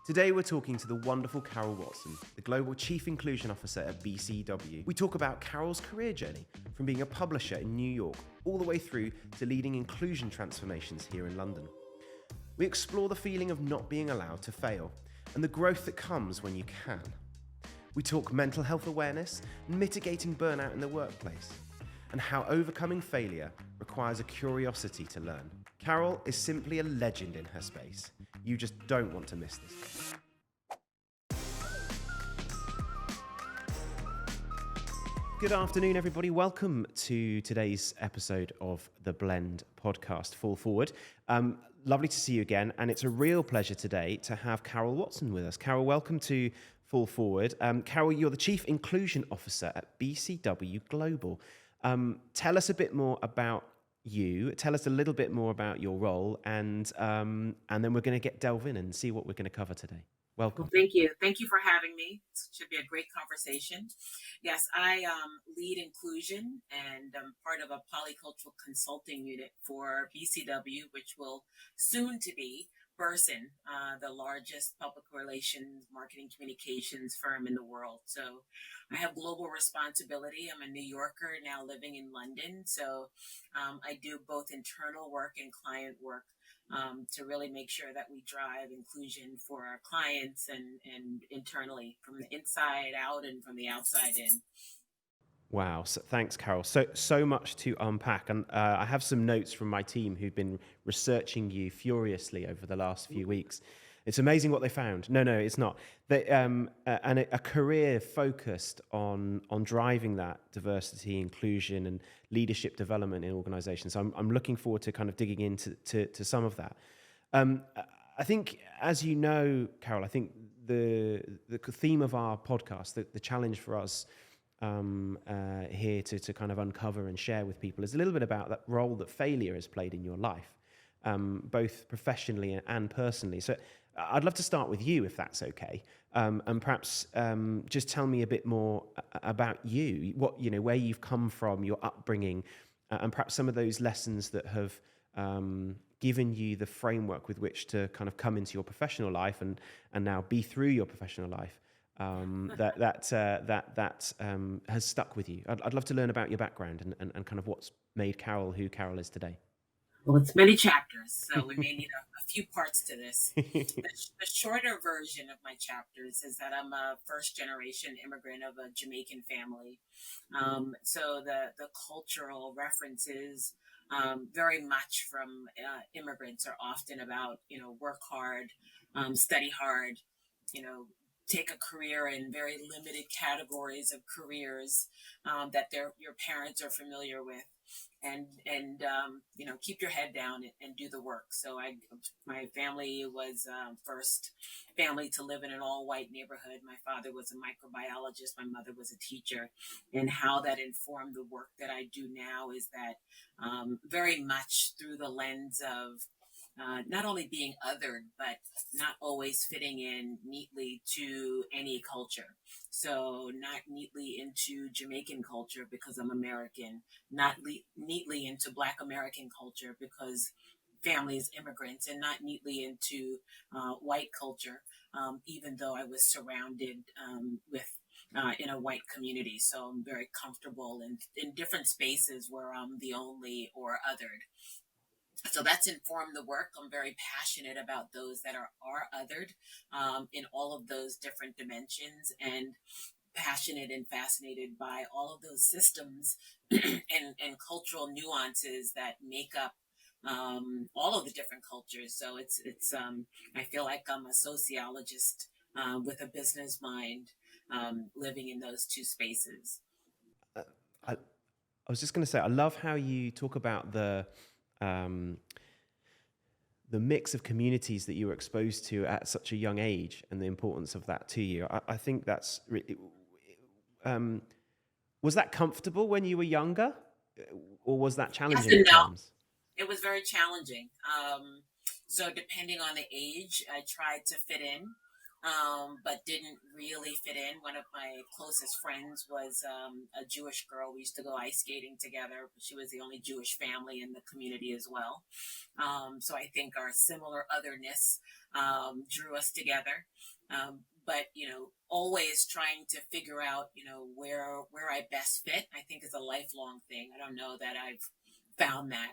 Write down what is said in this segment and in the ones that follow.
Today we're talking to the wonderful Carol Watson, the Global Chief Inclusion Officer at BCW. We talk about Carol's career journey from being a publisher in New York all the way through to leading inclusion transformations here in London. We explore the feeling of not being allowed to fail and the growth that comes when you can. We talk mental health awareness and mitigating burnout in the workplace, and how overcoming failure requires a curiosity to learn. Carol is simply a legend in her space. You just don't want to miss this. Good afternoon, everybody. Welcome to today's episode of the Blend podcast, Fall Forward. Lovely to see you again, and it's a real pleasure today to have Carol Watson with us. Carol, welcome to Fall Forward. Carol, you're the Chief Inclusion Officer at BCW Global. Tell us a bit more about you. Tell us a little bit more about your role, and then we're going to delve in and see what we're going to cover today. Welcome. Well, thank you. Thank you for having me. It should be a great conversation. Yes, I lead inclusion and I'm part of a polycultural consulting unit for BCW, which will soon to be Burson, the largest public relations, marketing communications firm in the world. So I have global responsibility. I'm a New Yorker now living in London. So I do both internal work and client work to really make sure that we drive inclusion for our clients and internally, from the inside out and from the outside in. Wow. So, thanks, Carol. So much to unpack. And I have some notes from my team who've been researching you furiously over the last few weeks. It's amazing what they found. No, it's not. And a career focused on driving that diversity, inclusion, and leadership development in organizations. So I'm looking forward to kind of digging into some of that. I think, as you know, Carol, I think the theme of our podcast, the challenge for us here to kind of uncover and share with people is a little bit about that role that failure has played in your life, both professionally and personally. So I'd love to start with you, if that's okay, and perhaps just tell me a bit more about you, where you've come from, your upbringing, and perhaps some of those lessons that have given you the framework with which to kind of come into your professional life and now be through your professional life. That has stuck with you. I'd love to learn about your background and kind of what's made Carol who Carol is today. Well, it's many chapters, so we may need a few parts to this. The shorter version of my chapters is that I'm a first-generation immigrant of a Jamaican family. So the cultural references very much from immigrants are often about, work hard, study hard, take a career in very limited categories of careers that your parents are familiar with, and keep your head down and do the work. So my family was first family to live in an all-white neighborhood. My father was a microbiologist. My mother was a teacher, and how that informed the work that I do now is that very much through the lens of not only being othered, but not always fitting in neatly to any culture. So not neatly into Jamaican culture because I'm American, not neatly into Black American culture because family is immigrants, and not neatly into white culture, even though I was surrounded with in a white community. So I'm very comfortable in different spaces where I'm the only or othered. So that's informed the work. I'm very passionate about those that are othered in all of those different dimensions, and passionate and fascinated by all of those systems and cultural nuances that make up all of the different cultures. So it's I feel like I'm a sociologist with a business mind, living in those two spaces. I was just going to say, I love how you talk about the mix of communities that you were exposed to at such a young age and the importance of that to you. I think that's really, was that comfortable when you were younger, or was that challenging at times? It was very challenging. So depending on the age, I tried to fit in. but didn't really fit in. One of my closest friends was a Jewish girl. We used to go ice skating together. She was the only Jewish family in the community as well. So I think our similar otherness drew us together. But always trying to figure out, where I best fit. I think is a lifelong thing. I don't know that I've found that.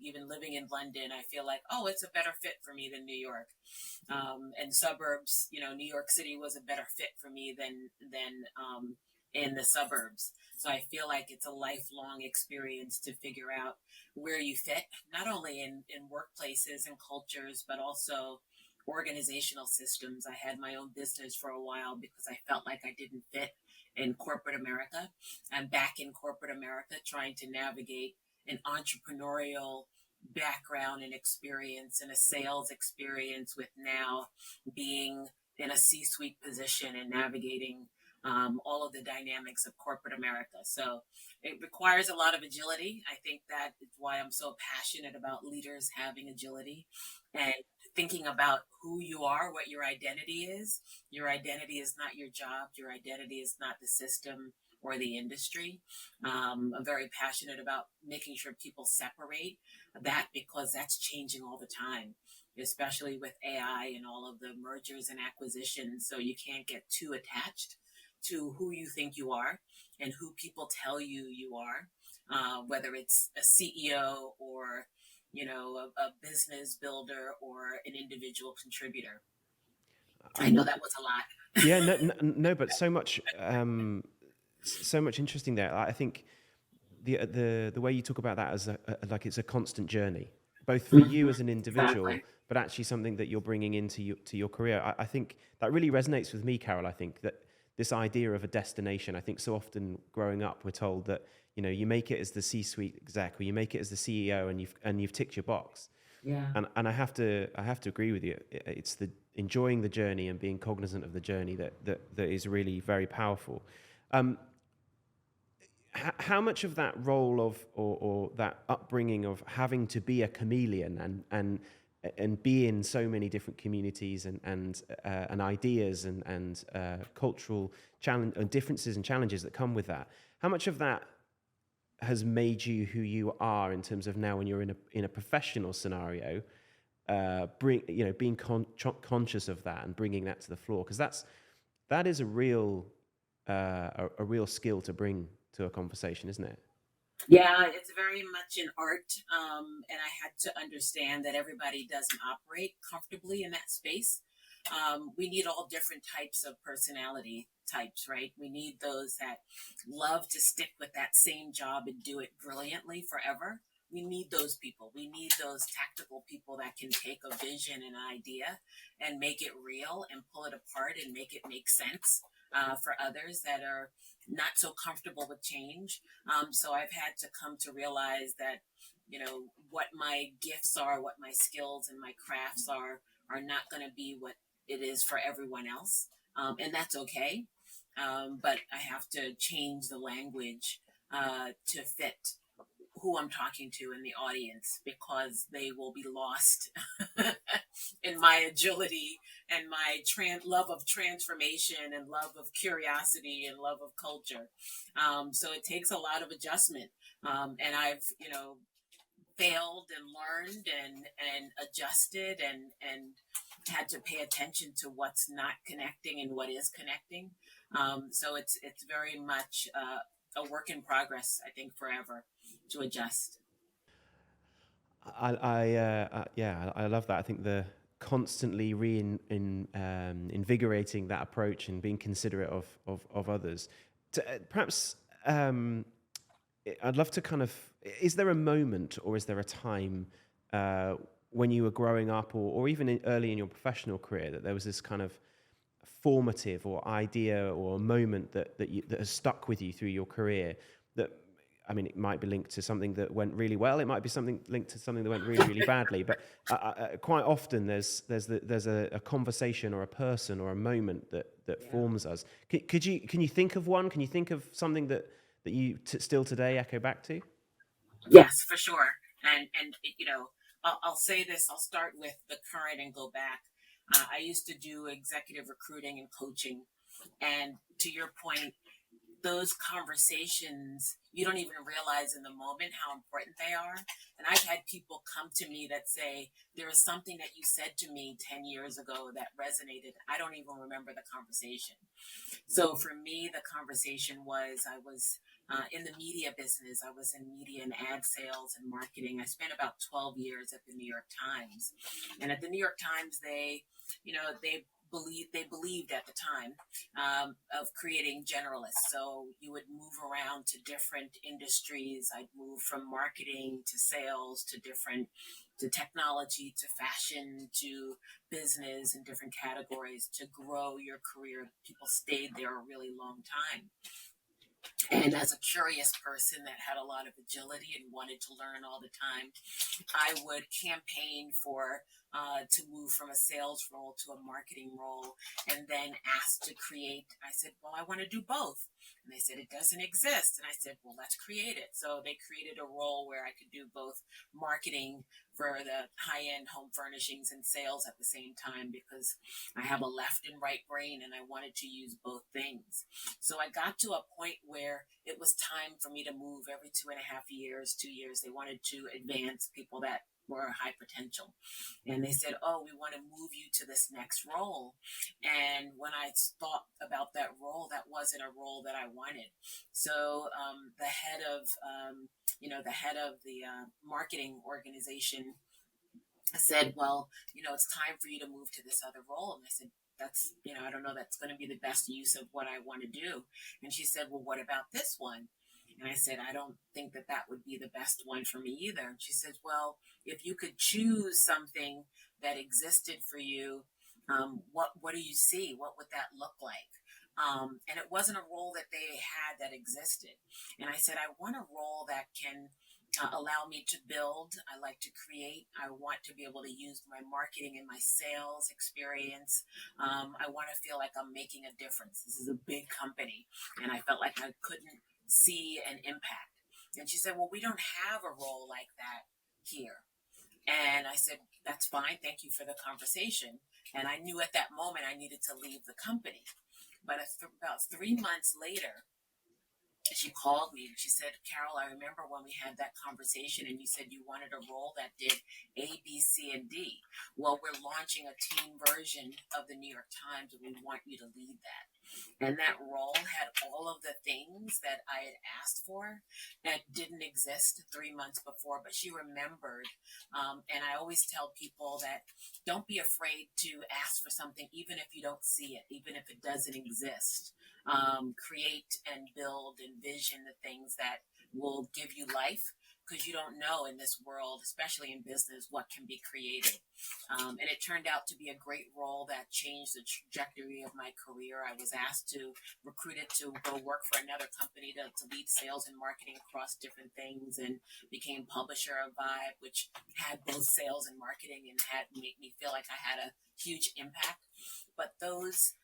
Even living in London, I feel like, oh, it's a better fit for me than New York. And suburbs, New York City was a better fit for me than in the suburbs. So I feel like it's a lifelong experience to figure out where you fit, not only in workplaces and cultures, but also organizational systems. I had my own business for a while because I felt like I didn't fit in corporate America. I'm back in corporate America trying to navigate an entrepreneurial background and experience and a sales experience with now being in a C-suite position and navigating all of the dynamics of corporate America. So it requires a lot of agility. I think that is why I'm so passionate about leaders having agility and thinking about who you are, what your identity is. Your identity is not your job. Your identity is not the system or the industry. I'm very passionate about making sure people separate that because that's changing all the time, especially with AI and all of the mergers and acquisitions. So you can't get too attached to who you think you are and who people tell you you are, whether it's a CEO or a business builder or an individual contributor. I know that was a lot. Yeah, no, no, no, but so much interesting there. I think the way you talk about that as like it's a constant journey, both for you as an individual, Exactly. but actually something that you're bringing into your career. I think that really resonates with me, Carol. I think that this idea of a destination. I think so often growing up, we're told that you make it as the C-suite exec, or you make it as the CEO, and you've ticked your box. Yeah. And I have to agree with you. It's the enjoying the journey and being cognizant of the journey that is really very powerful. Um, how much of that role of or that upbringing of having to be a chameleon and be in so many different communities and ideas and cultural challenge and differences and challenges that come with that, how much of that has made you who you are in terms of now when you're in a professional scenario, being conscious of that and bringing that to the floor, because that is a real skill to bring to a conversation, isn't it? Yeah, it's very much an art. And I had to understand that everybody doesn't operate comfortably in that space. We need all different types of personality types, right? We need those that love to stick with that same job and do it brilliantly forever. We need those people. We need those tactical people that can take a vision and an idea and make it real and pull it apart and make it make sense for others that are not so comfortable with change. So I've had to come to realize that, what my gifts are, what my skills and my crafts are not going to be what it is for everyone else. And that's okay. But I have to change the language to fit who I'm talking to in the audience because they will be lost in my agility and my love of transformation and love of curiosity and love of culture. So it takes a lot of adjustment. And I've, failed and learned and adjusted and had to pay attention to what's not connecting and what is connecting. So it's very much a work in progress, I think, forever to adjust. Yeah, I love that. I think the constantly invigorating that approach and being considerate of others. Perhaps I'd love to kind of. Is there a moment or is there a time when you were growing up, or even early in your professional career, that there was this kind of formative or idea or a moment that has stuck with you through your career? That, I mean, it might be linked to something that went really well. It might be something linked to something that went really, really badly. But quite often, there's a conversation or a person or a moment that Yeah. forms us. Can you think of one? Can you think of something that you still today echo back to? Yes, for sure. And I'll say this. I'll start with the current and go back. I used to do executive recruiting and coaching. And to your point, those conversations, you don't even realize in the moment how important they are. And I've had people come to me that say, there was something that you said to me 10 years ago that resonated. I don't even remember the conversation. So for me, the conversation was I was in the media business. I was in media and ad sales and marketing. I spent about 12 years at the New York Times. And at the New York Times, they believed at the time of creating generalists. So you would move around to different industries. I'd move from marketing to sales to technology to fashion to business and different categories to grow your career. People stayed there a really long time. And as a curious person that had a lot of agility and wanted to learn all the time, I would campaign for to move from a sales role to a marketing role, and then asked to create. I said, "Well, I want to do both," and they said it doesn't exist. And I said, "Well, let's create it." So they created a role where I could do both marketing for the high-end home furnishings and sales at the same time because I have a left and right brain, and I wanted to use both things. So I got to a point where it was time for me to move every 2.5 years, 2 years. They wanted to advance people that were high potential. And they said, "Oh, we want to move you to this next role." And when I thought about that role, that wasn't a role that I wanted. So the head of the marketing organization said, "Well, it's time for you to move to this other role." And I said, I don't know, that's going to be the best use of what I want to do. And she said, "Well, what about this one?" And I said, "I don't think that that would be the best one for me either." And she said, "Well, if you could choose something that existed for you, what do you see? What would that look like?" And it wasn't a role that they had that existed. And I said, "I want a role that can allow me to build. I like to create. I want to be able to use my marketing and my sales experience. I want to feel like I'm making a difference. This is a big company, and I felt like I couldn't see an impact." And she said, "Well, we don't have a role like that here." And I said, "That's fine. Thank you for the conversation." And I knew at that moment I needed to leave the company. But about 3 months later, she called me and she said, "Carol, I remember when we had that conversation and you said you wanted a role that did A, B, C, and D. Well, we're launching a teen version of the New York Times and we want you to lead that." And that role had all of the things that I had asked for that didn't exist 3 months before, but she remembered. And I always tell people that don't be afraid to ask for something, even if you don't see it, even if it doesn't exist. Create and build and vision the things that will give you life, because you don't know in this world, especially in business, what can be created. And it turned out to be a great role that changed the trajectory of my career. I was asked to recruit it to go work for another company to lead sales and marketing across different things, and became publisher of Vibe, which had both sales and marketing and had made me feel like I had a huge impact. But those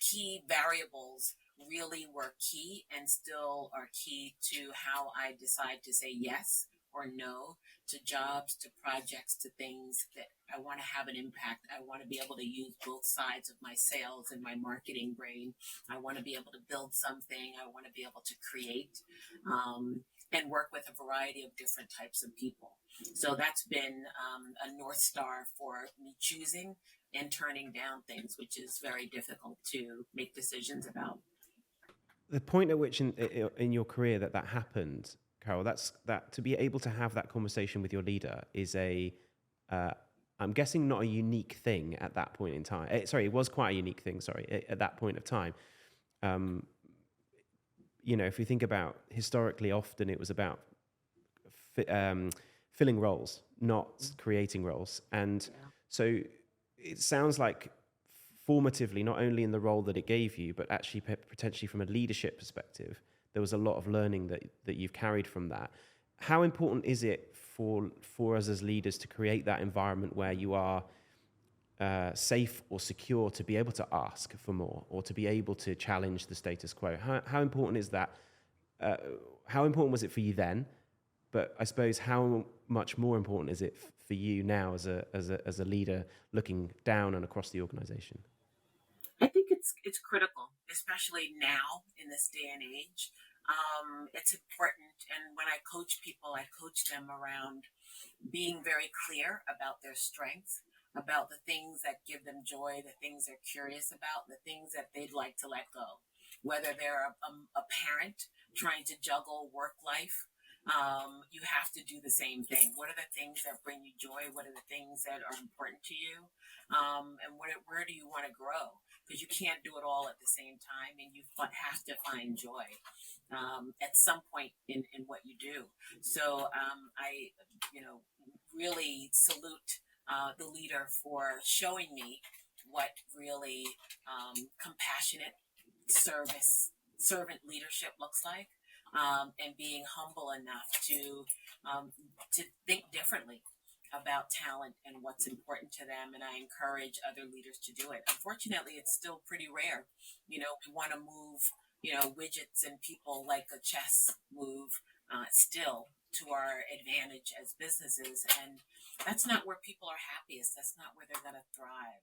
key variables really were key and still are key to how I decide to say yes or no to jobs, to projects, to things that I want to have an impact. I want to be able to use both sides of my sales and my marketing brain. I want to be able to build something. I want to be able to create and work with a variety of different types of people. So that's been a North Star for me choosing and turning down things, which is very difficult to make decisions about. The point at which in your career that happened, Carol, that to be able to have that conversation with your leader is uh, I'm guessing not a unique thing at that point in time. Sorry, it was quite a unique thing. Sorry, at that point of time. Um, if you think about historically, often it was about filling roles, not creating roles, and Yeah. so it sounds like formatively, not only in the role that it gave you, but actually potentially from a leadership perspective, there was a lot of learning that you've carried from that. How important is it for us as leaders to create that environment where you are safe or secure to be able to ask for more or to be able to challenge the status quo? How important is that? How important was it for you then? But I suppose how much more important is it for you now as a leader looking down and across the organization? I think it's critical, especially now in this day and age. It's important, and when I coach people, I coach them around being very clear about their strengths, about the things that give them joy, the things they're curious about, the things that they'd like to let go. Whether they're a parent trying to juggle work life, you have to do the same thing. What are the things that bring you joy? What are the things that are important to you? And where do you want to grow? Because you can't do it all at the same time, and you have to find joy at some point in what you do. So I, really salute the leader for showing me what really compassionate servant leadership looks like, and being humble enough to think differently about talent and what's important to them. And I encourage other leaders to do it. Unfortunately, it's still pretty rare. We want to move, widgets and people like a chess move, still to our advantage as businesses. And that's not where people are happiest. That's not where they're going to thrive.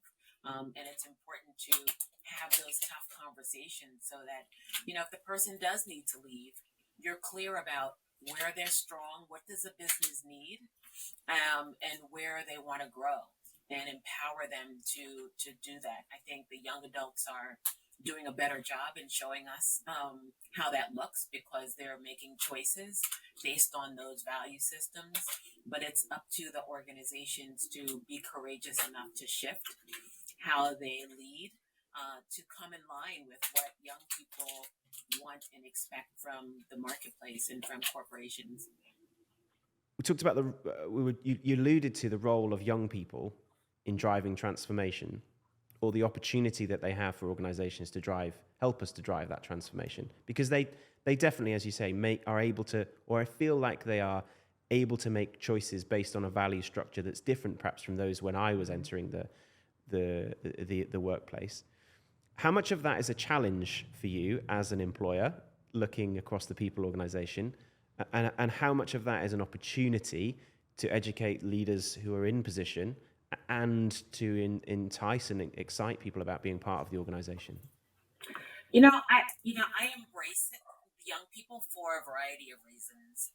And it's important to have those tough conversations so that, if the person does need to leave, you're clear about where they're strong, what does the business need, and where they want to grow, and empower them to do that. I think the young adults are doing a better job in showing us how that looks, because they're making choices based on those value systems. But it's up to the organizations to be courageous enough to shift how they lead, to come in line with what young people want and expect from the marketplace and from corporations. We talked about you alluded to the role of young people in driving transformation, or the opportunity that they have for organizations to help us to drive that transformation, because they definitely, as you say, are able to, or I feel like they are able to make choices based on a value structure that's different perhaps from those when I was entering the workplace. How much of that is a challenge for you as an employer looking across the people organization, and how much of that is an opportunity to educate leaders who are in position and to entice and excite people about being part of the organization? I embrace young people for a variety of reasons.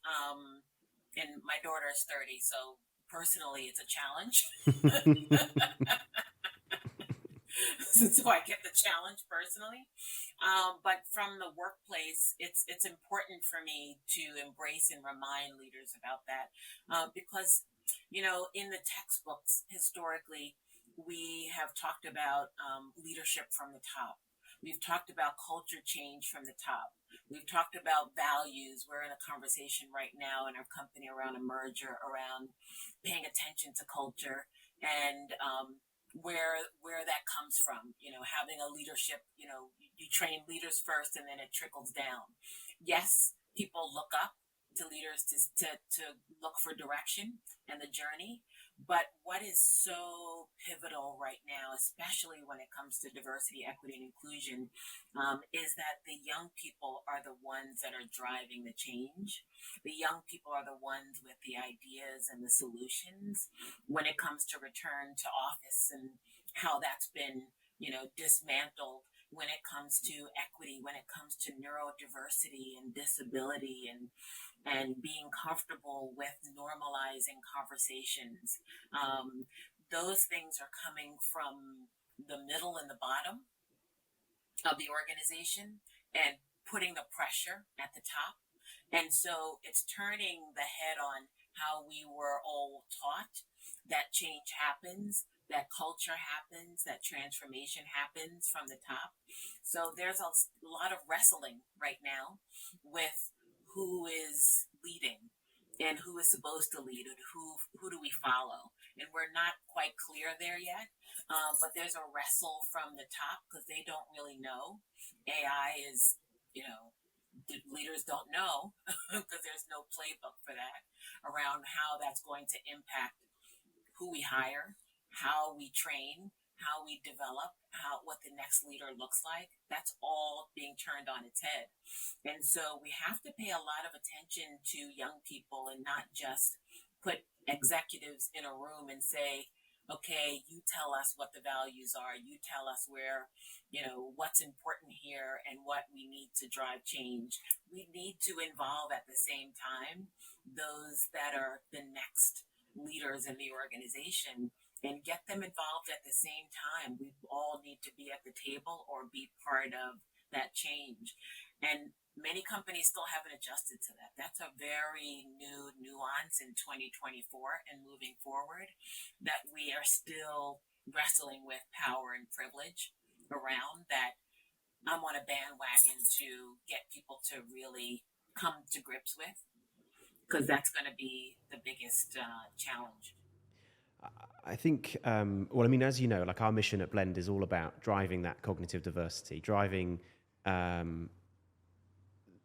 And my daughter is 30, so personally, it's a challenge. So I get the challenge personally. But from the workplace, it's important for me to embrace and remind leaders about that, because in the textbooks historically, we have talked about leadership from the top. We've talked about culture change from the top. We've talked about values. We're in a conversation right now in our company around a merger, around paying attention to culture, and where that comes from. Having a leadership. You train leaders first, and then it trickles down. Yes, people look up to leaders to look for direction and the journey. But what is so pivotal right now, especially when it comes to diversity, equity, and inclusion, is that the young people are the ones that are driving the change. The young people are the ones with the ideas and the solutions when it comes to return to office, and how that's been, dismantled, when it comes to equity, when it comes to neurodiversity and disability, and being comfortable with normalizing conversations. Those things are coming from the middle and the bottom of the organization, and putting the pressure at the top. And so it's turning the head on how we were all taught that change happens, that culture happens, that transformation happens from the top. So there's a lot of wrestling right now with who is leading and who is supposed to lead, and who do we follow. And we're not quite clear there yet, but there's a wrestle from the top, because they don't really know. AI is, the leaders don't know, because there's no playbook for that, around how that's going to impact who we hire, how we train, how we develop, what the next leader looks like. That's all being turned on its head. And so we have to pay a lot of attention to young people, and not just put executives in a room and say, okay, you tell us what the values are, you tell us where, what's important here and what we need to drive change. We need to involve at the same time those that are the next leaders in the organization and get them involved at the same time. We all need to be at the table or be part of that change. And many companies still haven't adjusted to that. That's a very new nuance in 2024 and moving forward, that we are still wrestling with power and privilege around that. I'm on a bandwagon to get people to really come to grips with, because that's going to be the biggest challenge. I think, well, I mean, as you know, like our mission at Blend is all about driving that cognitive diversity, driving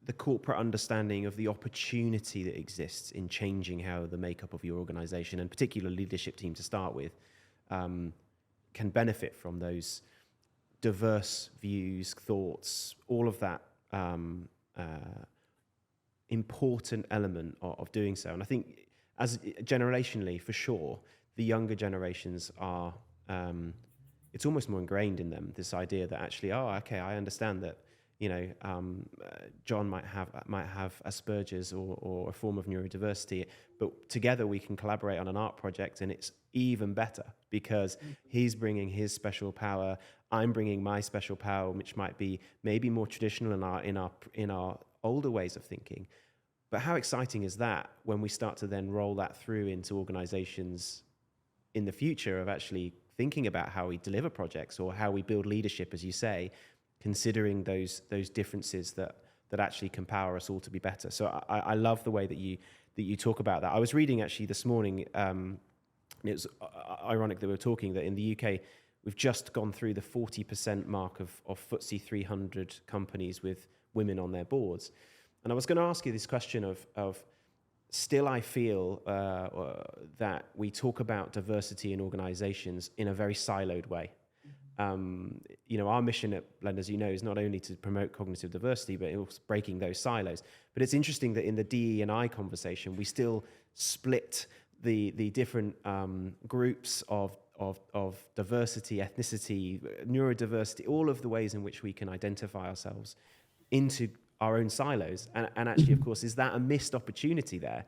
the corporate understanding of the opportunity that exists in changing how the makeup of your organization, and particular leadership team to start with, can benefit from those diverse views, thoughts, all of that important element of doing so. And I think as generationally, for sure, the younger generations are, it's almost more ingrained in them, this idea that actually, oh, okay, I understand that, John might have Asperger's or a form of neurodiversity, but together we can collaborate on an art project, and it's even better because he's bringing his special power, I'm bringing my special power, which might be maybe more traditional in our older ways of thinking. But how exciting is that when we start to then roll that through into organizations in the future of actually thinking about how we deliver projects or how we build leadership, as you say, considering those differences that actually can power us all to be better. So I love the way that you talk about that. I was reading actually this morning, and it was ironic that we were talking that in the UK, we've just gone through the 40% mark of FTSE 300 companies with women on their boards. And I was going to ask you this question of still I feel that we talk about diversity in organizations in a very siloed way. Our mission at Blend, as you know, is not only to promote cognitive diversity, but also breaking those silos. But it's interesting that in the DE&I conversation, we still split the different groups of diversity, ethnicity, neurodiversity, all of the ways in which we can identify ourselves into our own silos. And actually, of course, is that a missed opportunity there?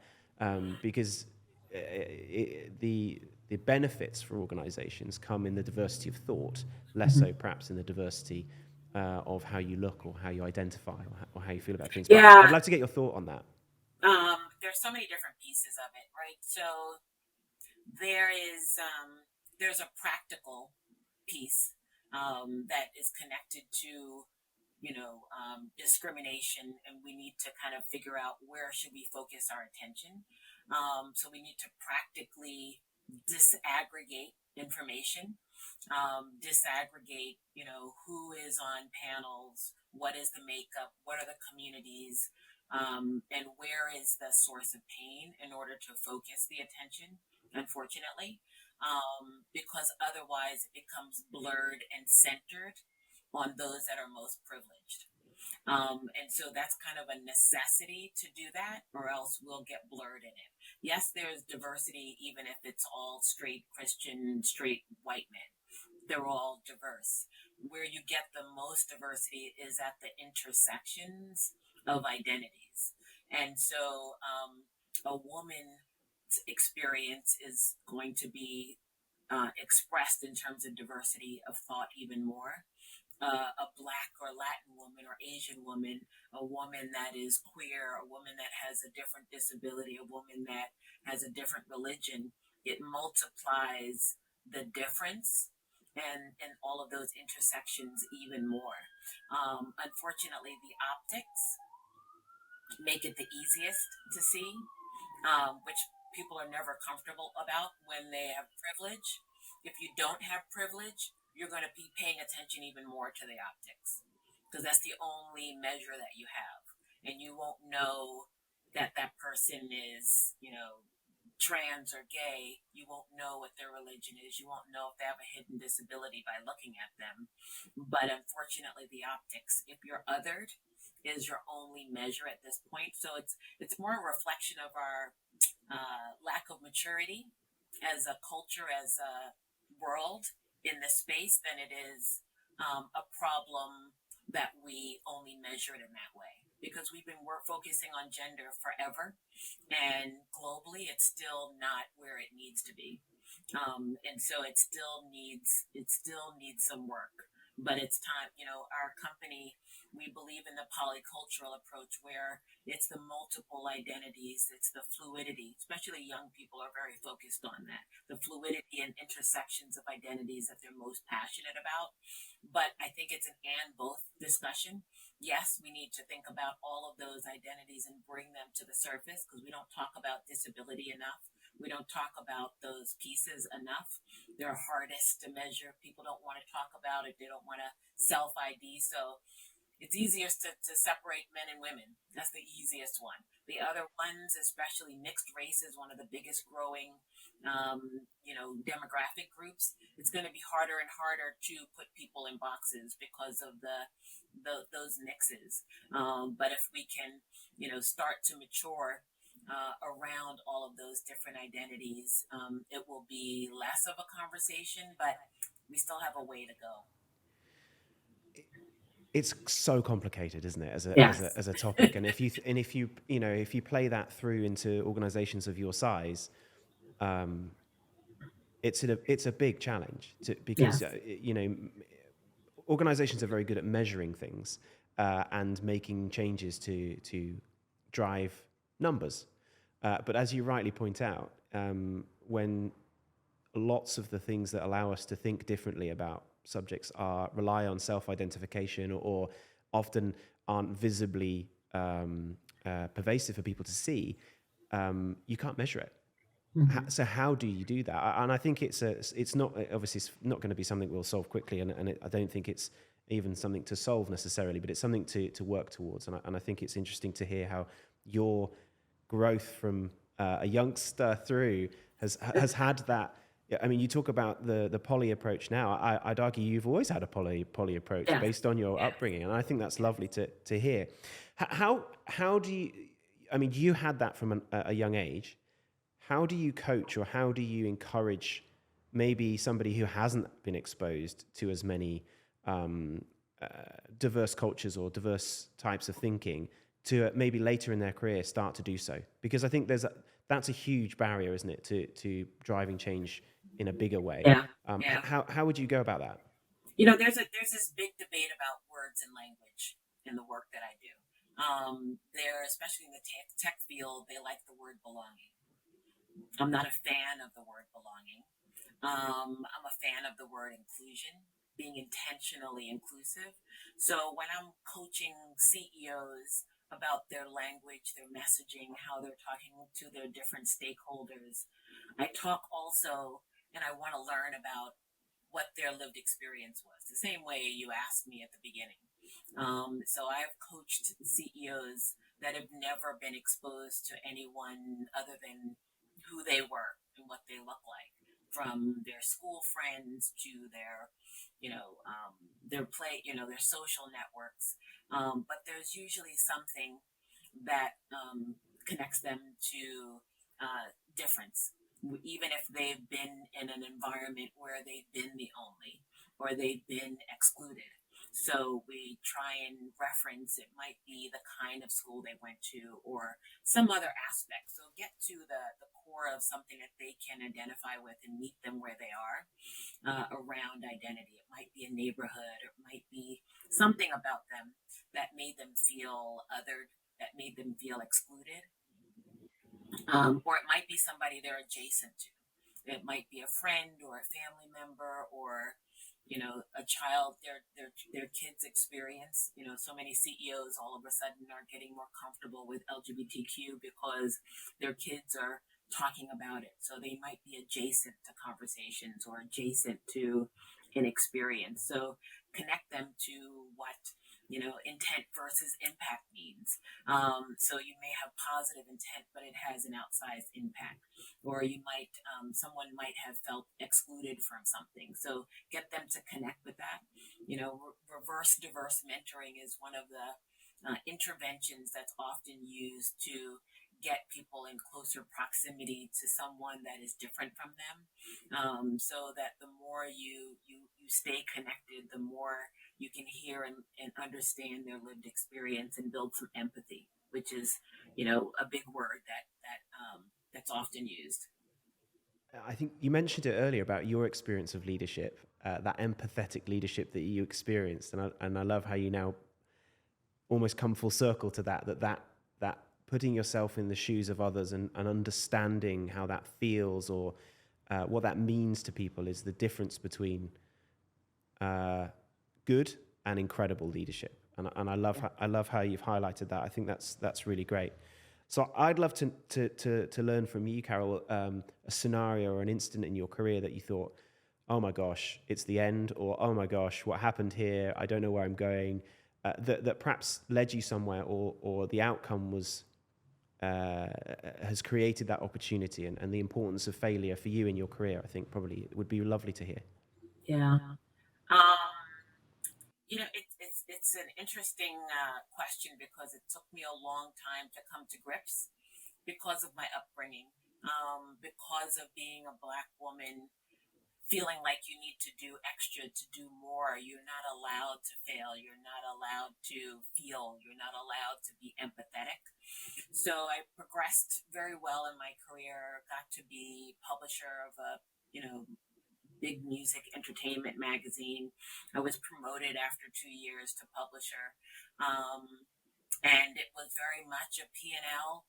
Because the benefits for organizations come in the diversity of thought, less so perhaps in the diversity of how you look or how you identify or how you feel about things. But Yeah, I'd like to get your thought on that. there's so many different pieces of it, right? So there's a practical piece that is connected to discrimination, and we need to kind of figure out where should we focus our attention. So we need to practically disaggregate information, disaggregate, who is on panels, what is the makeup, what are the communities, and where is the source of pain in order to focus the attention, unfortunately, because otherwise it becomes blurred and centered on those that are most privileged. And so that's kind of a necessity to do that, or else we'll get blurred in it. Yes, there's diversity, even if it's all straight Christian, straight white men. They're all diverse. Where you get the most diversity is at the intersections of identities. And so a woman's experience is going to be expressed in terms of diversity of thought even more. A Black or Latin woman or Asian woman, a woman that is queer, a woman that has a different disability, a woman that has a different religion, it multiplies the difference and all of those intersections even more. Unfortunately, the optics make it the easiest to see, which people are never comfortable about when they have privilege. If you don't have privilege, you're going to be paying attention even more to the optics, because that's the only measure that you have. And you won't know that that person is, trans or gay. You won't know what their religion is. You won't know if they have a hidden disability by looking at them. But unfortunately, the optics, if you're othered, is your only measure at this point. So it's more a reflection of our lack of maturity as a culture, as a world in this space, than it is a problem that we only measure it in that way. Because we're focusing on gender forever, and globally, it's still not where it needs to be. And so it still needs some work. But it's time. Our company, we believe in the polycultural approach, where it's the multiple identities, it's the fluidity. Especially young people are very focused on that, the fluidity and intersections of identities that they're most passionate about. But I think it's an and both discussion. Yes, we need to think about all of those identities and bring them to the surface, because we don't talk about disability enough. We don't talk about those pieces enough. They're hardest to measure. People don't want to talk about it. They don't want to self ID. So it's easiest to separate men and women. That's the easiest one. The other ones, especially mixed race, is one of the biggest growing, demographic groups. It's going to be harder and harder to put people in boxes because of those mixes. But if we can, start to mature around all of those different identities, it will be less of a conversation, but we still have a way to go. It's so complicated, isn't it, Yes. as a topic? And if you play that through into organizations of your size, it's a big challenge because Yes. organizations are very good at measuring things and making changes to drive numbers. But as you rightly point out, when lots of the things that allow us to think differently about subjects rely on self-identification, or often aren't visibly pervasive for people to see, you can't measure it. Mm-hmm. So how do you do that? And I think it's not, obviously it's not going to be something we'll solve quickly, and I don't think it's even something to solve necessarily, but it's something to work towards. And I think it's interesting to hear how your growth from a youngster through has had that. I mean, you talk about the poly approach now. I'd argue you've always had a poly approach Yes. based on your Yes. upbringing, and I think that's Yes. lovely to hear. How do you? I mean, you had that from a young age. How do you coach, or how do you encourage maybe somebody who hasn't been exposed to as many um, uh, diverse cultures or diverse types of thinking to maybe later in their career start to do so? Because I think that's a huge barrier, isn't it, to driving change in a bigger way. Yeah. Yeah. How would you go about that? There's this big debate about words and language in the work that I do. Especially in the tech field, they like the word belonging. I'm not a fan of the word belonging. I'm a fan of the word inclusion, being intentionally inclusive. So when I'm coaching CEOs about their language, their messaging, how they're talking to their different stakeholders, I talk also, and I want to learn about what their lived experience was, the same way you asked me at the beginning. So I've coached CEOs that have never been exposed to anyone other than who they were and what they look like, from their school friends to their social networks. But there's usually something that connects them to difference, even if they've been in an environment where they've been the only, or they've been excluded. So we try and reference, it might be the kind of school they went to, or some other aspect. So get to the core of something that they can identify with and meet them where they are around identity. It might be a neighborhood, or it might be something about them that made them feel othered, that made them feel excluded, or it might be somebody they're adjacent to. It might be a friend or a family member, or a child, their kids experience. So many CEOs all of a sudden are getting more comfortable with LGBTQ because their kids are talking about it. So they might be adjacent to conversations or adjacent to an experience. So connect them to what intent versus impact means. So you may have positive intent, but it has an outsized impact. Or someone might have felt excluded from something. So get them to connect with that. Reverse diverse mentoring is one of the interventions that's often used to get people in closer proximity to someone that is different from them, so that the more you stay connected, the more you can hear and understand their lived experience and build some empathy, which is, a big word that's often used. I think you mentioned it earlier about your experience of leadership, that empathetic leadership that you experienced, and I love how you now almost come full circle to that putting yourself in the shoes of others and understanding how that feels, or what that means to people, is the difference between good and incredible leadership. And I love how you've highlighted that. I think that's really great. So I'd love to learn from you, Carol, a scenario or an incident in your career that you thought, oh my gosh, it's the end, or oh my gosh, what happened here? I don't know where I'm going. That perhaps led you somewhere, or the outcome was has created that opportunity, and the importance of failure for you in your career. I think probably it would be lovely to hear. Yeah. Um, it's an interesting question because it took me a long time to come to grips because of my upbringing, because of being a Black woman, feeling like you need to do extra, to do more. You're not allowed to fail. You're not allowed to feel. You're not allowed to be empathetic. So I progressed very well in my career, got to be publisher of a, big music entertainment magazine. I was promoted after 2 years to publisher. Um, and it was very much a P&L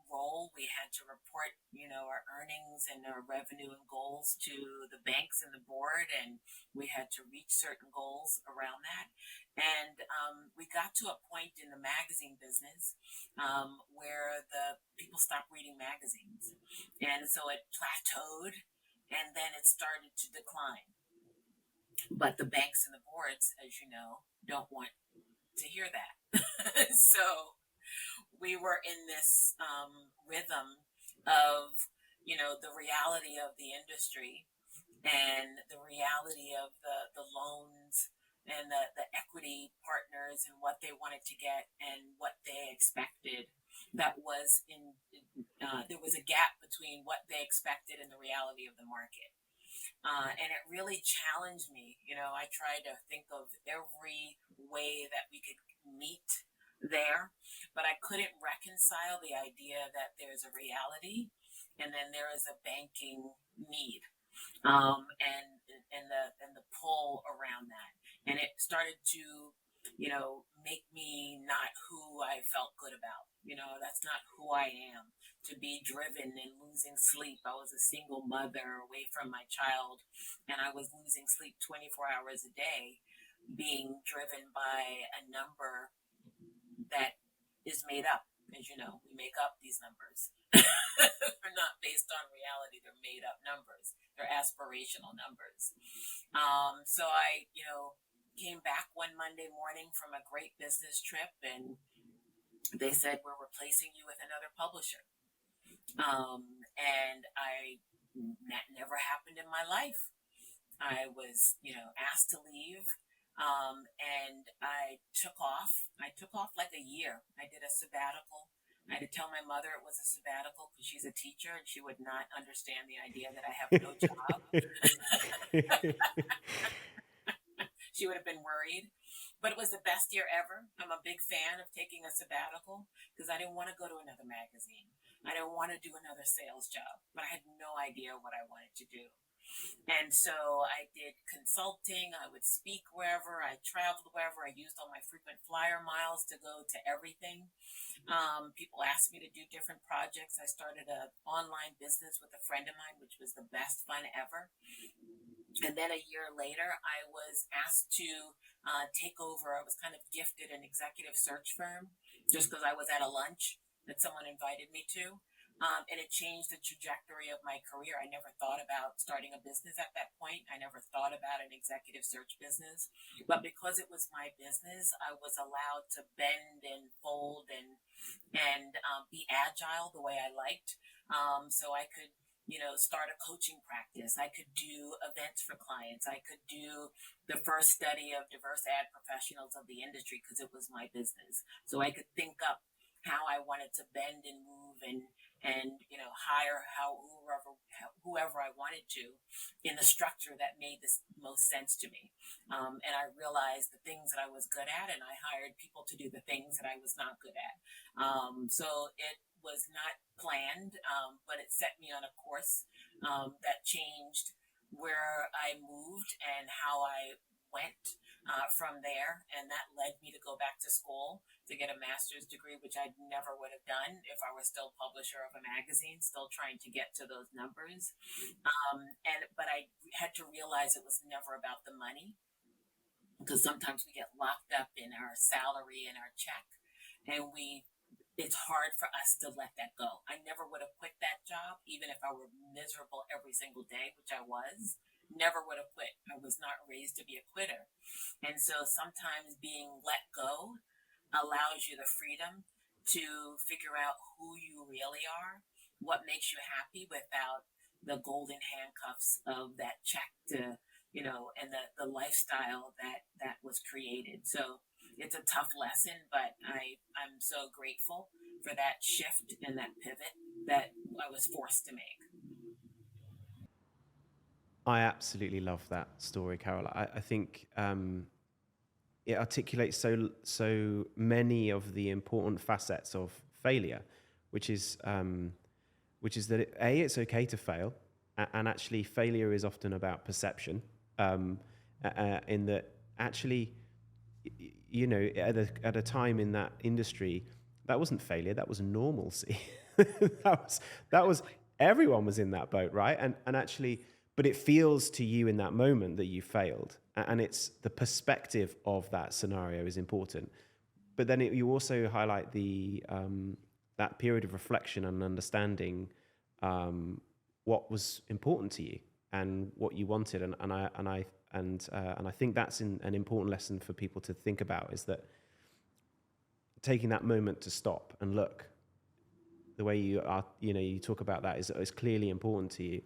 role. We had to report, our earnings and our revenue and goals to the banks and the board, and we had to reach certain goals around that. And we got to a point in the magazine business where the people stopped reading magazines, and so it plateaued, and then it started to decline. But the banks and the boards, as you know, don't want to hear that. So we were in this rhythm of, the reality of the industry and the reality of the loans and the equity partners and what they wanted to get and what they expected. That was there was a gap between what they expected and the reality of the market. And it really challenged me. I tried to think of every way that we could meet there, but I couldn't reconcile the idea that there's a reality and then there is a banking need, and the pull around that, and it started to make me not who I felt good about. That's not who I am, to be driven and losing sleep. I was a single mother away from my child, and I was losing sleep 24 hours a day, being driven by a number that is made up. As you know, we make up these numbers. They're not based on reality. They're made up numbers. They're aspirational numbers. So I, came back one Monday morning from a great business trip, and they said, we're replacing you with another publisher. And that never happened in my life. I was, asked to leave. And I took off. I took off like a year. I did a sabbatical. I had to tell my mother it was a sabbatical because she's a teacher and she would not understand the idea that I have no job. She would have been worried. But it was the best year ever. I'm a big fan of taking a sabbatical because I didn't want to go to another magazine. I didn't want to do another sales job, but I had no idea what I wanted to do. And so I did consulting. I would speak wherever. I traveled wherever. I used all my frequent flyer miles to go to everything. People asked me to do different projects. I started an online business with a friend of mine, which was the best fun ever. And then a year later, I was asked to take over. I was kind of gifted an executive search firm just because I was at a lunch that someone invited me to. And it changed the trajectory of my career. I never thought about starting a business at that point. I never thought about an executive search business. But because it was my business, I was allowed to bend and fold and be agile the way I liked. So I could start a coaching practice. I could do events for clients. I could do the first study of diverse ad professionals of the industry because it was my business. So I could think up how I wanted to bend and move and hire whoever I wanted to in the structure that made the most sense to me. And I realized the things that I was good at, and I hired people to do the things that I was not good at. So it was not planned, but it set me on a course that changed where I moved and how I went from there. And that led me to go back to school to get a master's degree, which I never would have done if I was still publisher of a magazine, still trying to get to those numbers. But I had to realize it was never about the money, because sometimes we get locked up in our salary and our check, and it's hard for us to let that go. I never would have quit that job, even if I were miserable every single day, which I was. Never would have quit. I was not raised to be a quitter. And so sometimes being let go allows you the freedom to figure out who you really are, what makes you happy without the golden handcuffs of that check to, and the lifestyle that was created. So it's a tough lesson, but I'm so grateful for that shift and that pivot that I was forced to make. I absolutely love that story, Carol. I think it articulates so many of the important facets of failure, which is that it's okay to fail, and actually failure is often about perception. In that, actually, at a time in that industry, that wasn't failure, that was normalcy. that was everyone was in that boat, right? And actually, but it feels to you in that moment that you failed, and it's the perspective of that scenario is important. But then you also highlight that period of reflection and understanding what was important to you and what you wanted, and I think that's an important lesson for people to think about, is that taking that moment to stop and look, the way you talk about that is clearly important to you.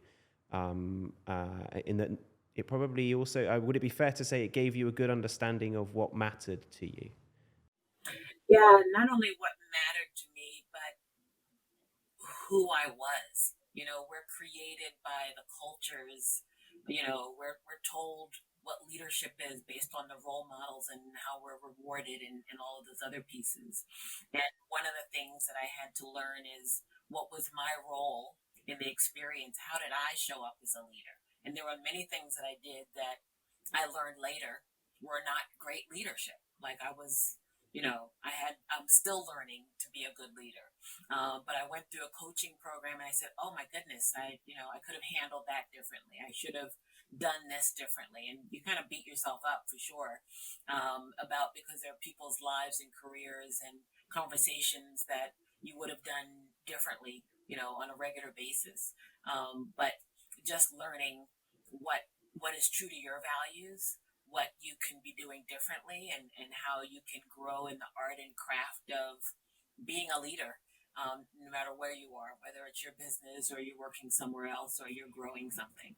In that it probably also, would it be fair to say it gave you a good understanding of what mattered to you? Yeah, not only what mattered to me, but who I was. We're created by the cultures. We're told what leadership is based on the role models and how we're rewarded and all of those other pieces. And one of the things that I had to learn is what was my role in the experience? How did I show up as a leader? And there were many things that I did that I learned later were not great leadership. Like I'm still learning to be a good leader. But I went through a coaching program and I said, oh my goodness, I could have handled that differently. I should have done this differently. And you kind of beat yourself up for sure, because there are people's lives and careers and conversations that you would have done differently, on a regular basis. But just learning what is true to your values, what you can be doing differently, and how you can grow in the art and craft of being a leader, no matter where you are, whether it's your business or you're working somewhere else or you're growing something.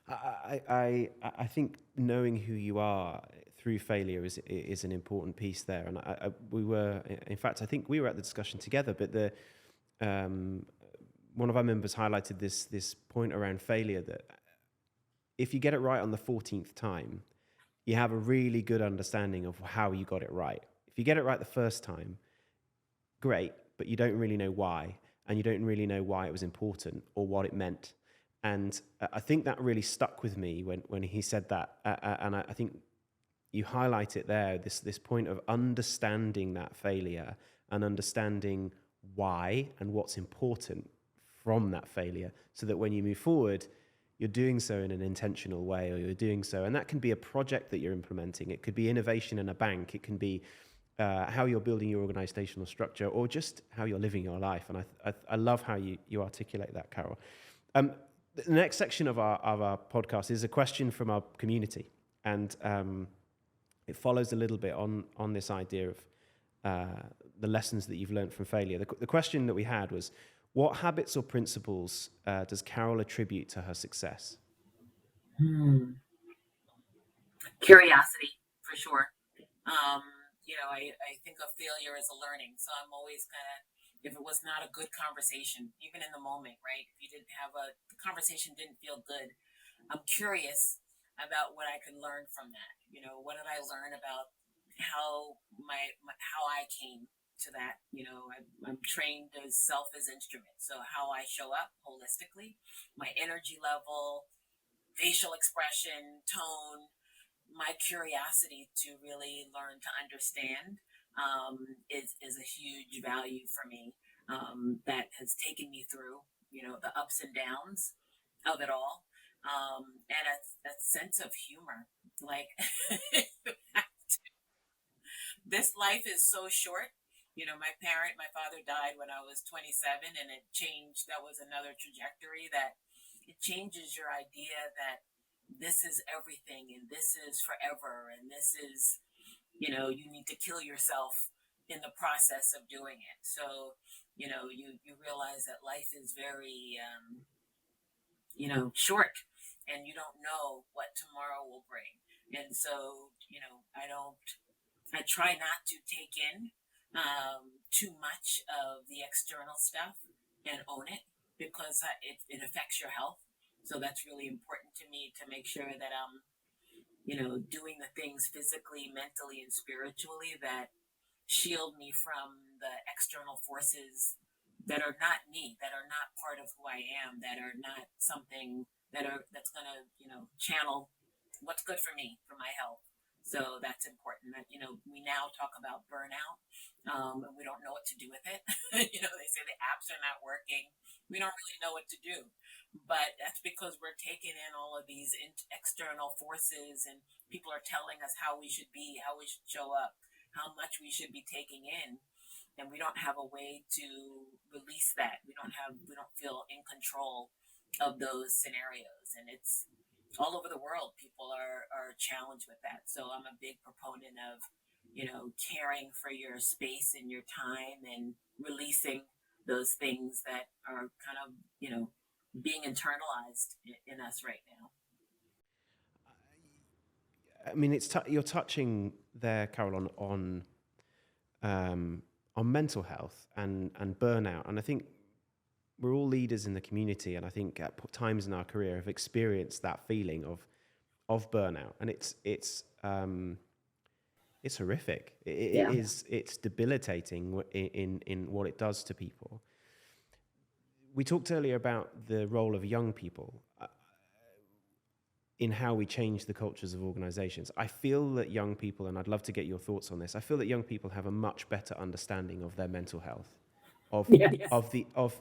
I think knowing who you are through failure is an important piece there. And we were, in fact, I think we were at the discussion together, but one of our members highlighted this point around failure, that if you get it right on the 14th time, you have a really good understanding of how you got it right. If you get it right the first time, great, but you don't really know why, and you don't really know why it was important or what it meant. And I think that really stuck with me when he said that. And I think you highlight it there, this point of understanding that failure and understanding why and what's important from that failure, so that when you move forward, you're doing so in an intentional way, or you're doing so. And that can be a project that you're implementing. It could be innovation in a bank. It can be how you're building your organizational structure, or just how you're living your life. And I love how you articulate that, Carol. The next section of our podcast is a question from our community, and it follows a little bit on this idea of the lessons that you've learned from failure. The question that we had was, what habits or principles does Carol attribute to her success? Curiosity, for sure. I think of failure as a learning. So I'm always kind of, if it was not a good conversation, even in the moment, right? If you didn't have the conversation didn't feel good, I'm curious about what I could learn from that. What did I learn about how I came to that? I'm trained as self as instrument. So how I show up holistically, my energy level, facial expression, tone, my curiosity to really learn to understand is a huge value for me, that has taken me through, the ups and downs of it all, and a sense of humor. Like, this life is so short. My father died when I was 27, and it changed. That was another trajectory that it changes your idea that this is everything and this is forever and this is, you need to kill yourself in the process of doing it. So, you realize that life is very, short, and you don't know what tomorrow will bring. And so, I try not to take in too much of the external stuff and own it, because it affects your health. So that's really important to me, to make sure that I'm, doing the things physically, mentally, and spiritually that shield me from the external forces that are not me, that are not part of who I am, that are not something that's gonna, channel what's good for me, for my health. So that's important. That we now talk about burnout, and we don't know what to do with it. They say the apps are not working. We don't really know what to do, but that's because we're taking in all of these external forces, and people are telling us how we should be, how we should show up, how much we should be taking in, and we don't have a way to release that. We don't feel in control of those scenarios, and it's all over the world. People are challenged with that. So I'm a big proponent of, caring for your space and your time, and releasing those things that are kind of, being internalized in us right now. I mean, you're touching there, Carol, um, on mental health and burnout, and I think we're all leaders in the community, and I think at times in our career have experienced that feeling of burnout, and it's horrific. Yeah. It's debilitating in what it does to people. We talked earlier about the role of young people in how we change the cultures of organizations. I feel that young people, and I'd love to get your thoughts on this, I feel that young people have a much better understanding of their mental health, of Yes. of the of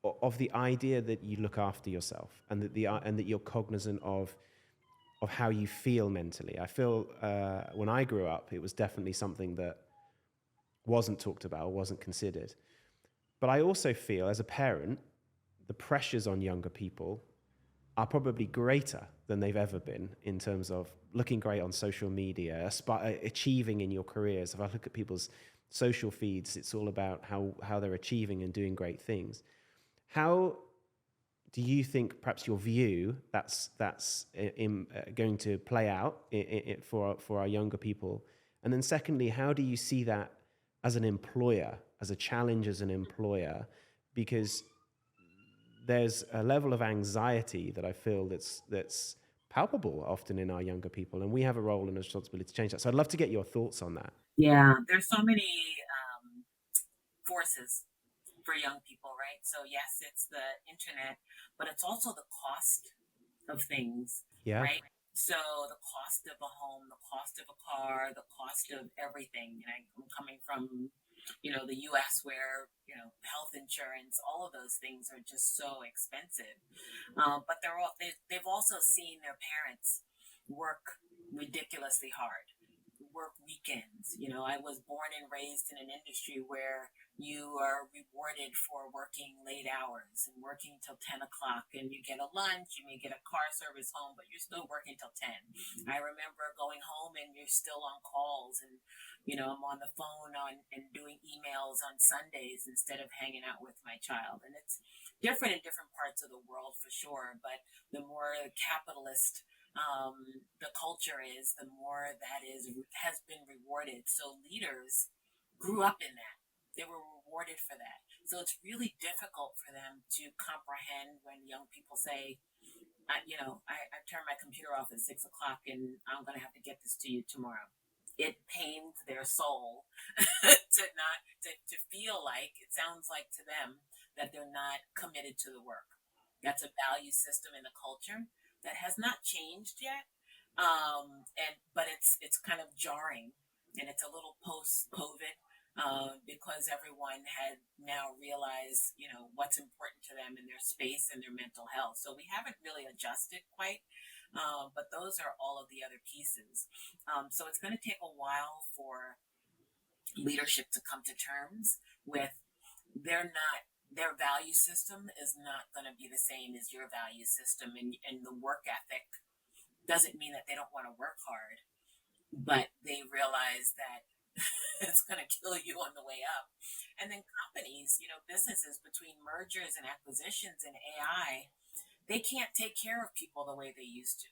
of the idea that you look after yourself, and that you're cognizant of how you feel mentally. I feel when I grew up, it was definitely something that wasn't talked about or wasn't considered. But I also feel, as a parent, the pressures on younger people are probably greater than they've ever been, in terms of looking great on social media, achieving in your careers. If I look at people's social feeds, it's all about how they're achieving and doing great things. How do you think perhaps your view going to play out for our younger people? And then secondly, how do you see that as an employer, as a challenge as an employer? Because there's a level of anxiety that I feel that's palpable often in our younger people, and we have a role and a responsibility to change that. So I'd love to get your thoughts on that. Yeah, there's so many forces for young people, right? So yes, it's the internet, but it's also the cost of things, Yeah. right? So the cost of a home, the cost of a car, the cost of everything. And I'm coming from, the U.S., where health insurance, all of those things are just so expensive. But they've also seen their parents work ridiculously hard, work weekends. I was born and raised in an industry where you are rewarded for working late hours and working till 10 o'clock, and you get a lunch, you may get a car service home, but you're still working till 10. I remember going home and you're still on calls, and I'm on the phone and doing emails on Sundays instead of hanging out with my child. And it's different in different parts of the world, for sure, but the more capitalist the culture is, the more that has been rewarded. So leaders grew up in that. They were rewarded for that. So it's really difficult for them to comprehend when young people say, I turn my computer off at 6 o'clock and I'm going to have to get this to you tomorrow. It pains their soul to feel like it sounds like to them that they're not committed to the work. That's a value system in the culture that has not changed yet, but it's kind of jarring, and it's a little post COVID, because everyone had now realized, what's important to them in their space and their mental health. So we haven't really adjusted quite, but those are all of the other pieces. So it's going to take a while for leadership to come to terms with their value system is not going to be the same as your value system, and the work ethic doesn't mean that they don't want to work hard, but they realize that it's going to kill you on the way up. And then companies, businesses, between mergers and acquisitions and AI, they can't take care of people the way they used to.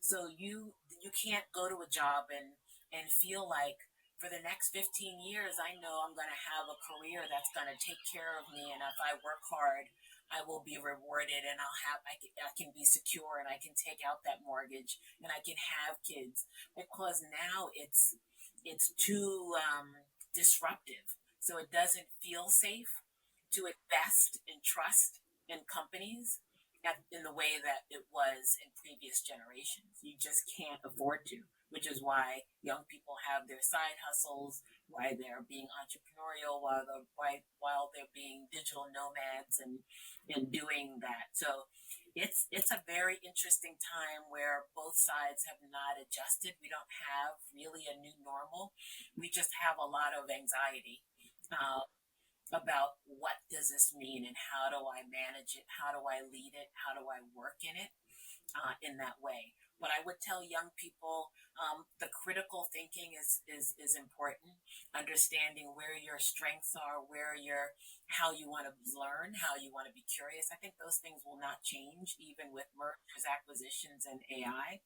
So you can't go to a job and feel like for the next 15 years I know I'm going to have a career that's going to take care of me, and if I work hard I will be rewarded, and I can be secure, and I can take out that mortgage, and I can have kids, because now it's too disruptive. So it doesn't feel safe to invest and trust in companies in the way that it was in previous generations. You just can't afford to, which is why young people have their side hustles, why they're being entrepreneurial, while they're being digital nomads and doing that. So it's a very interesting time where both sides have not adjusted. We don't have really a new normal. We just have a lot of anxiety. Uh, about what does this mean, and how do I manage it? How do I lead it? How do I work in it, in that way? But I would tell young people, the critical thinking is important. Understanding where your strengths are, how you want to learn, how you want to be curious. I think those things will not change even with mergers, acquisitions, and AI.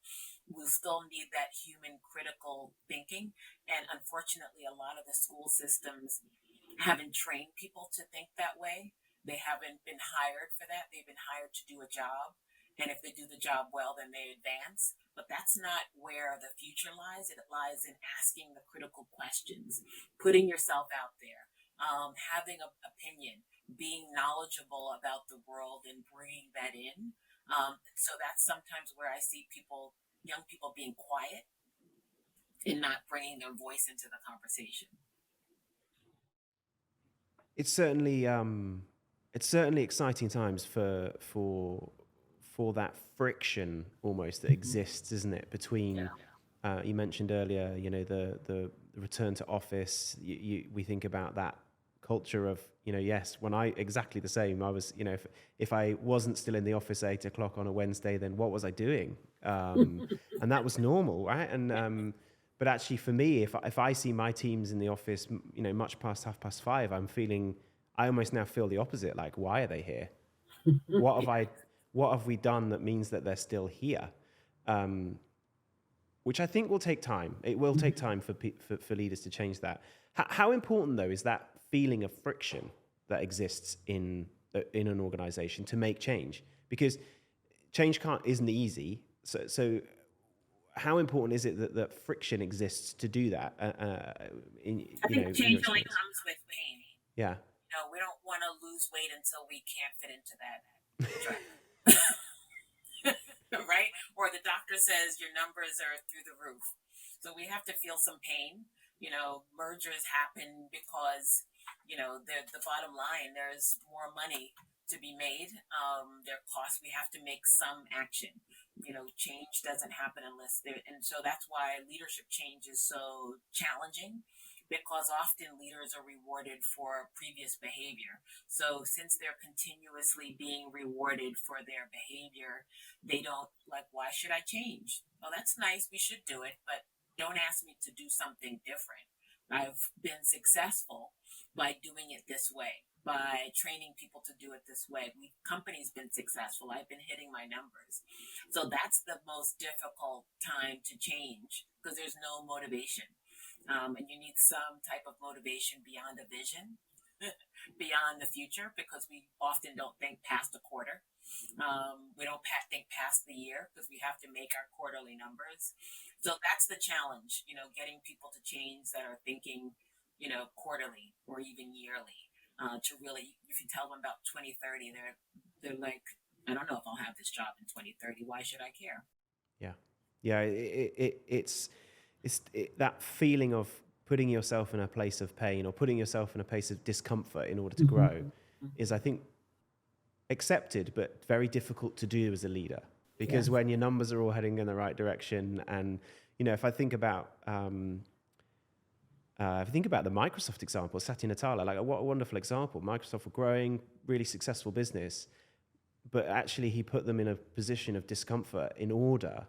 We'll still need that human critical thinking, and unfortunately, a lot of the school systems haven't trained people to think that way. They haven't been hired for that. They've been hired to do a job. And if they do the job well, then they advance. But that's not where the future lies. It lies in asking the critical questions, putting yourself out there, having an opinion, being knowledgeable about the world and bringing that in. So that's sometimes where I see young people being quiet and not bringing their voice into the conversation. It's certainly exciting times for that friction almost that Mhm. exists, isn't it? Between Yeah. you mentioned earlier, the return to office. We think about that culture of, yes, when I exactly the same. I was, if I wasn't still in the office at 8 o'clock on a Wednesday, then what was I doing? And that was normal, right? And but actually, for me, if I see my teams in the office, much past 5:30, I almost now feel the opposite. Like, why are they here? What have I, what have we done that means that they're still here? Um, which I think will take time. It will take time for leaders to change that. How important, though, is that feeling of friction that exists in an organization to make change? Because change isn't easy. So how important is it that friction exists to do that? I think In your change only experience? comes with pain. Yeah. We don't want to lose weight until we can't fit into that dress. Right? Or the doctor says your numbers are through the roof. So we have to feel some pain. Mergers happen because, the bottom line, there's more money to be made. There are costs. We have to make some action. Change doesn't happen unless there, and so that's why leadership change is so challenging, because often leaders are rewarded for previous behavior. So since they're continuously being rewarded for their behavior, they don't like, why should I change? Well, that's nice. We should do it, but don't ask me to do something different. I've been successful by doing it this way. by training people to do it this way. Company's been successful. I've been hitting my numbers. So that's the most difficult time to change because there's no motivation. And you need some type of motivation beyond a vision, beyond the future, because we often don't think past a quarter. We don't think past the year because we have to make our quarterly numbers. So that's the challenge, getting people to change that are thinking, quarterly or even yearly. To really, if you tell them about 2030, they're like, I don't know if I'll have this job in 2030. Why should I care? Yeah. Yeah. That feeling of putting yourself in a place of pain or putting yourself in a place of discomfort in order to grow is, I think, accepted, but very difficult to do as a leader, because when your numbers are all heading in the right direction, and if I think about the Microsoft example, Satya Nadella, like what a wonderful example. Microsoft were growing, really successful business, but actually he put them in a position of discomfort in order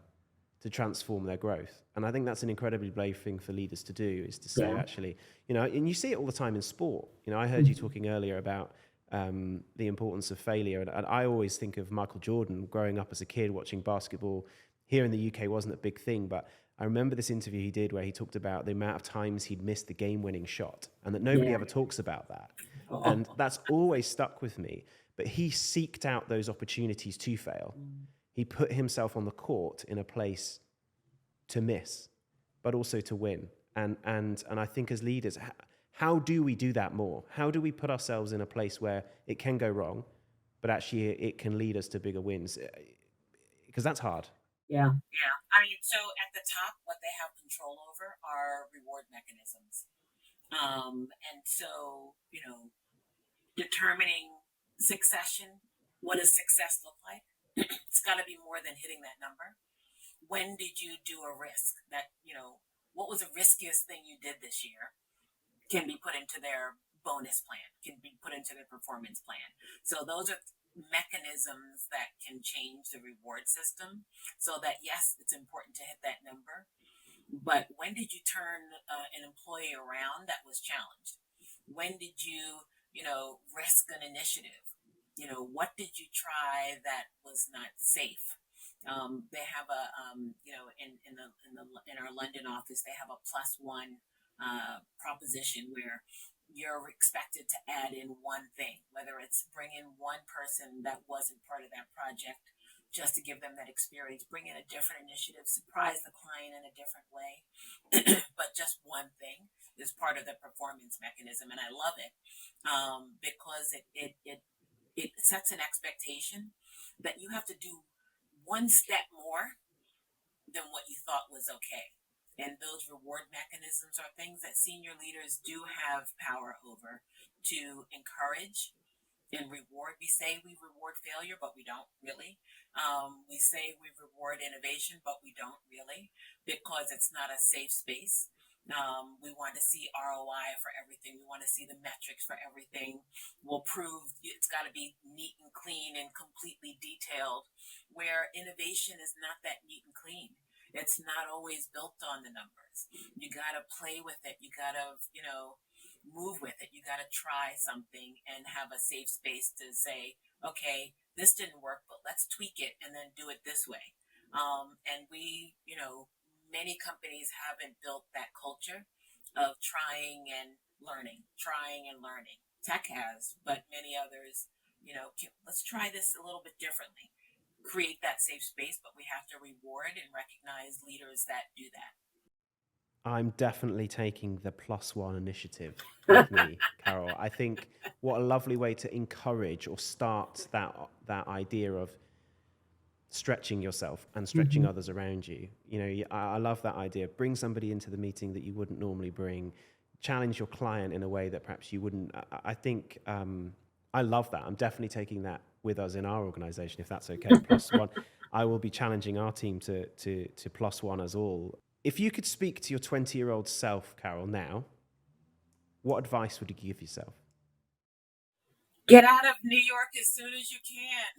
to transform their growth. And I think that's an incredibly brave thing for leaders to do, is to say, actually, and you see it all the time in sport. I heard you talking earlier about the importance of failure. And I always think of Michael Jordan growing up as a kid watching basketball. Here in the UK wasn't a big thing, but I remember this interview he did where he talked about the amount of times he'd missed the game-winning shot, and that nobody ever talks about that. And that's always stuck with me. But he seeked out those opportunities to fail. He put himself on the court in a place to miss, but also to win. And I think as leaders, how do we do that more? How do we put ourselves in a place where it can go wrong, but actually it can lead us to bigger wins? Because that's hard. Yeah. I mean, so at the top, what they have control over are reward mechanisms. And so, determining succession, what does success look like? It's got to be more than hitting that number. When did you do a risk that, what was the riskiest thing you did this year? Can be put into their bonus plan, can be put into their performance plan. So those are mechanisms that can change the reward system so that, yes, it's important to hit that number. But when did you turn an employee around that was challenged? When did you, risk an initiative? What did you try that was not safe? They have a, in our London office, they have a +1 proposition where you're expected to add in one thing, whether it's bring in one person that wasn't part of that project just to give them that experience, bring in a different initiative, surprise the client in a different way. But just one thing is part of the performance mechanism. And I love it because it sets an expectation that you have to do one step more than what you thought was okay. And those reward mechanisms are things that senior leaders do have power over to encourage and reward. We say we reward failure, but we don't really. We say we reward innovation, but we don't really, because it's not a safe space. We want to see ROI for everything. We want to see the metrics for everything. We'll prove it's got to be neat and clean and completely detailed, where innovation is not that neat and clean. It's not always built on the numbers. You got to play with it. You got to, move with it. You got to try something and have a safe space to say, okay, this didn't work, but let's tweak it and then do it this way. And we, many companies haven't built that culture of trying and learning. Tech has, but many others, let's try this a little bit differently. Create that safe space, but we have to reward and recognize leaders that do that. I'm definitely taking the +1 initiative with me, Carol. I think what a lovely way to encourage or start that idea of stretching yourself and stretching others around you. I love that idea. Bring somebody into the meeting that you wouldn't normally bring. Challenge your client in a way that perhaps you wouldn't. I think I love that. I'm definitely taking that with us in our organization, if that's okay. +1. I will be challenging our team to +1 us all. If you could speak to your 20-year-old self, Carol, now, what advice would you give yourself? Get out of New York as soon as you can.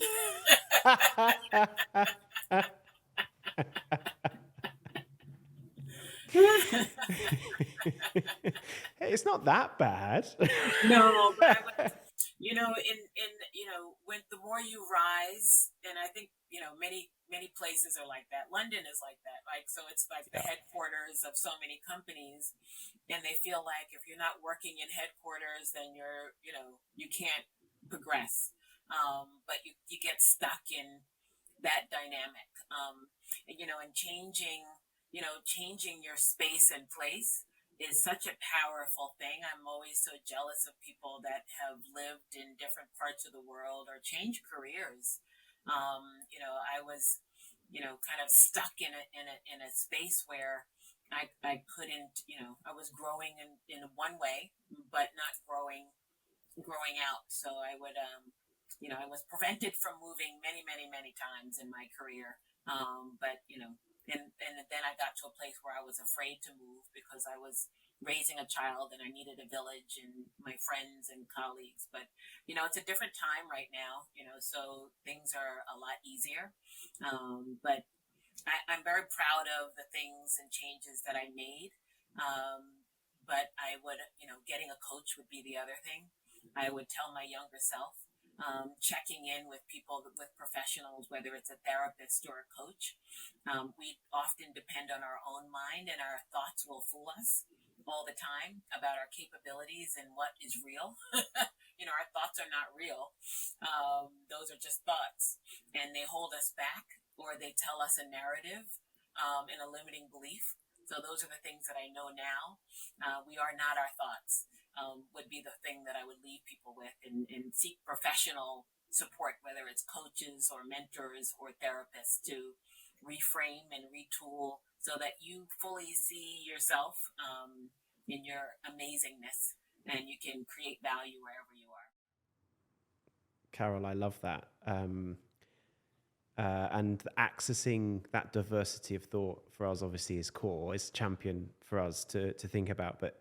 It's not that bad. No, but When the more you rise, and I think, many places are like that. London is like that. Like, so it's like the Yeah. headquarters of so many companies, and they feel like if you're not working in headquarters, then you can't progress. But you get stuck in that dynamic. And changing your space and place is such a powerful thing. I'm always so jealous of people that have lived in different parts of the world or changed careers. I was, kind of stuck in a space where I couldn't, I was growing in one way, but not growing out. So I was prevented from moving many, many, many times in my career. But then I got to a place where I was afraid to move because I was raising a child and I needed a village and my friends and colleagues. But, it's a different time right now, so things are a lot easier. But I'm very proud of the things and changes that I made. But I would, getting a coach would be the other thing. I would tell my younger self, checking in with people, with professionals, whether it's a therapist or a coach. We often depend on our own mind, and our thoughts will fool us all the time about our capabilities and what is real. Our thoughts are not real. Those are just thoughts, and they hold us back, or they tell us a narrative, in a limiting belief. So those are the things that I know now. We are not our thoughts. Would be the thing that I would leave people with, and seek professional support, whether it's coaches or mentors or therapists, to reframe and retool so that you fully see yourself, in your amazingness, and you can create value wherever you are. Carol, I love that. And accessing that diversity of thought for us obviously is core. It's champion for us to think about, but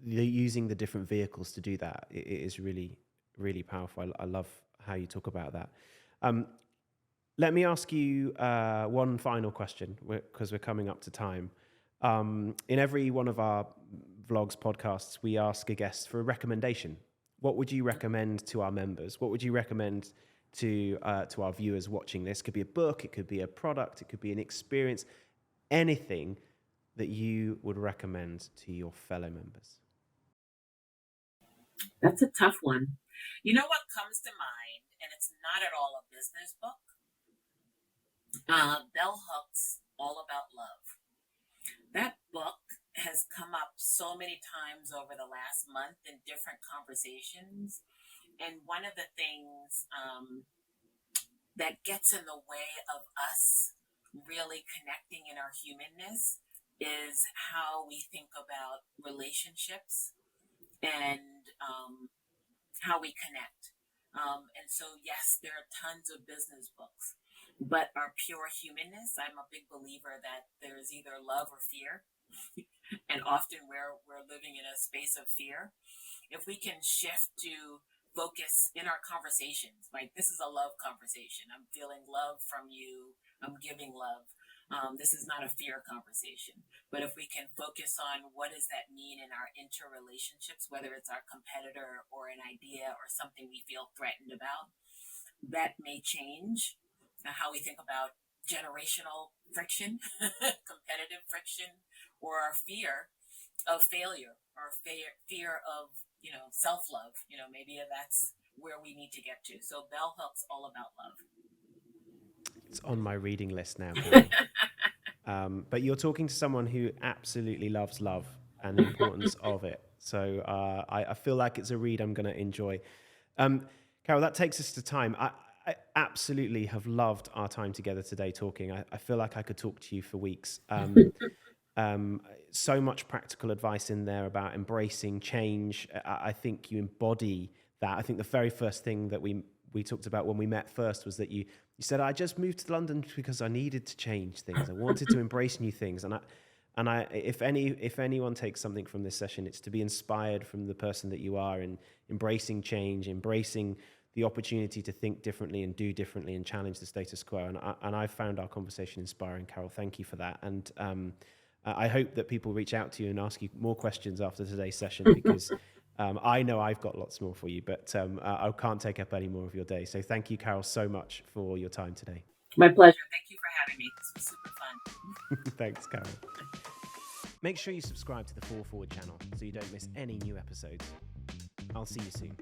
using the different vehicles to do that, it is really, really powerful. I love how you talk about that. Let me ask you one final question, because we're coming up to time. In every one of our vlogs, podcasts, we ask a guest for a recommendation. What would you recommend to our members? What would you recommend to our viewers watching this? It could be a book, it could be a product, it could be an experience, anything that you would recommend to your fellow members. That's a tough one. You know what comes to mind, and it's not at all a business book? Bell Hooks, All About Love. That book has come up so many times over the last month in different conversations. And one of the things, that gets in the way of us really connecting in our humanness is how we think about relationships, and how we connect. And so, yes, there are tons of business books, but our pure humanness, I'm a big believer that there's either love or fear. And often we're living in a space of fear. If we can shift to focus in our conversations, like, this is a love conversation. I'm feeling love from you. I'm giving love. This is not a fear conversation. But if we can focus on what does that mean in our interrelationships, whether it's our competitor or an idea or something we feel threatened about, that may change how we think about generational friction, competitive friction, or our fear of failure, or fear of, self-love. Maybe that's where we need to get to. So Bell Hooks, All About Love. It's on my reading list now, Carol. But you're talking to someone who absolutely loves love and the importance of it. So I feel like it's a read I'm going to enjoy. Carol, that takes us to time. I absolutely have loved our time together today talking. I feel like I could talk to you for weeks. So much practical advice in there about embracing change. I think you embody that. I think the very first thing that we talked about when we met first was that you said, I just moved to London because I needed to change things. I wanted to embrace new things. And if anyone takes something from this session, it's to be inspired from the person that you are, in embracing change, embracing the opportunity to think differently and do differently and challenge the status quo. And I found our conversation inspiring, Carol. Thank you for that. And I hope that people reach out to you and ask you more questions after today's session, because I know I've got lots more for you, but I can't take up any more of your day. So thank you, Carol, so much for your time today. My pleasure. Thank you for having me. This was super fun. Thanks, Carol. Make sure you subscribe to the 4 Forward channel so you don't miss any new episodes. I'll see you soon.